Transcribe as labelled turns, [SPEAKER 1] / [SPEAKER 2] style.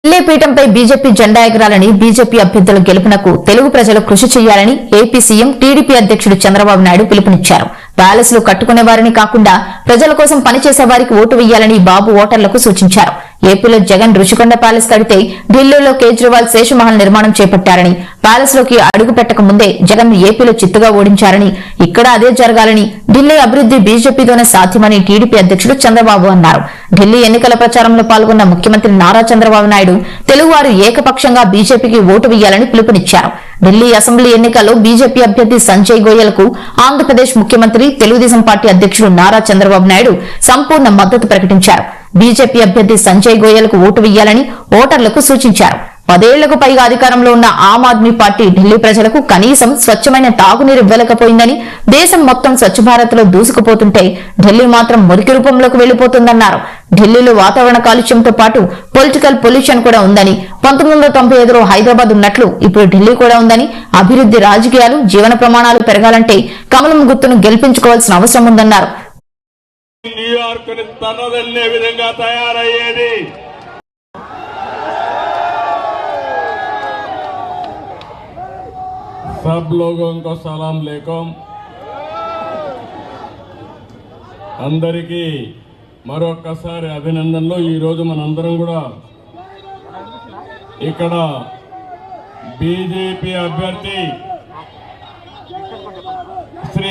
[SPEAKER 1] Delhi పీఠంపై BJP జెండా ఎగరాలని BJP అభ్యర్థుల గెలుపునకు తెలుగు ప్రజలు కృషి చేయాలని ఏపీ సీఎం టీడీపీ అధ్యక్షుడు చంద్రబాబు నాయుడు పిలుపునిచ్చారు. ప్యాలెస్ లో కట్టుకునే వారిని కాకుండా ప్రజల కోసం పనిచేసే వారికి ఓటు వేయాలని బాబు ఓటర్లకు సూచించారు. ఏపీలో జగన్ రుషికొండ ప్యాలెస్ కడితే ఢిల్లీలో కేజ్రీవాల్ శేషమహల్ నిర్మాణం చేపట్టారని, ప్యాలెస్ లోకి అడుగు పెట్టక ముందే జగన్ ఏపీలో చిత్తుగా ఓడించారని, ఇక్కడ అదే జరగాలని, ఢిల్లీ అభివృద్ధి బీజేపీతోనే సాధ్యమని టీడీపీ అధ్యక్షుడు చంద్రబాబు అన్నారు. ఢిల్లీ ఎన్నికల ప్రచారంలో పాల్గొన్న ముఖ్యమంత్రి నారా చంద్రబాబు నాయుడు తెలుగువారు ఏకపక్షంగా బీజేపీకి ఓటు వేయాలని పిలుపునిచ్చారు. ఢిల్లీ అసెంబ్లీ ఎన్నికల్లో బీజేపీ అభ్యర్థి సంజయ్ గోయల్ కు ఆంధ్రప్రదేశ్ ముఖ్యమంత్రి తెలుగుదేశం పార్టీ అధ్యక్షుడు నారా చంద్రబాబు నాయుడు సంపూర్ణ మద్దతు ప్రకటించారు. బీజేపీ అభ్యర్థి సంజయ్ గోయల్ కు ఓటు వేయాలని ఓటర్లకు సూచించారు. 10 ఏళ్లకు పైగా అధికారంలో ఉన్న ఆమ్ ఆద్మీ పార్టీ ఢిల్లీ ప్రజలకు కనీసం స్వచ్ఛమైన తాగునీరు ఇవ్వలేకపోయిందని, దేశం మొత్తం స్వచ్ఛ భారత్ లో దూసుకుపోతుంటే ఢిల్లీ మాత్రం మురికి రూపంలోకి వెళ్లిపోతుందన్నారు. ఢిల్లీలో వాతావరణ కాలుష్యంతో పాటు పొలిటికల్ పొల్యూషన్ కూడా ఉందని, 1995లో హైదరాబాద్ ఉన్నట్లు ఇప్పుడు ఢిల్లీ కూడా ఉందని, అభివృద్ధి, రాజకీయాలు, జీవన ప్రమాణాలు పెరగాలంటే కమలం గుర్తును గెలిపించుకోవాల్సిన అవసరం ఉందన్నారు.
[SPEAKER 2] న్యూయార్క్ ని తనదన్నే విధంగా తయారయ్యేది. सब लोगों को सलाम लेकुम. అందరికీ మరొకసారి అభినందనలు. ఈ రోజు మనందరం కూడా ఇక్కడ బీజేపీ అభ్యర్థి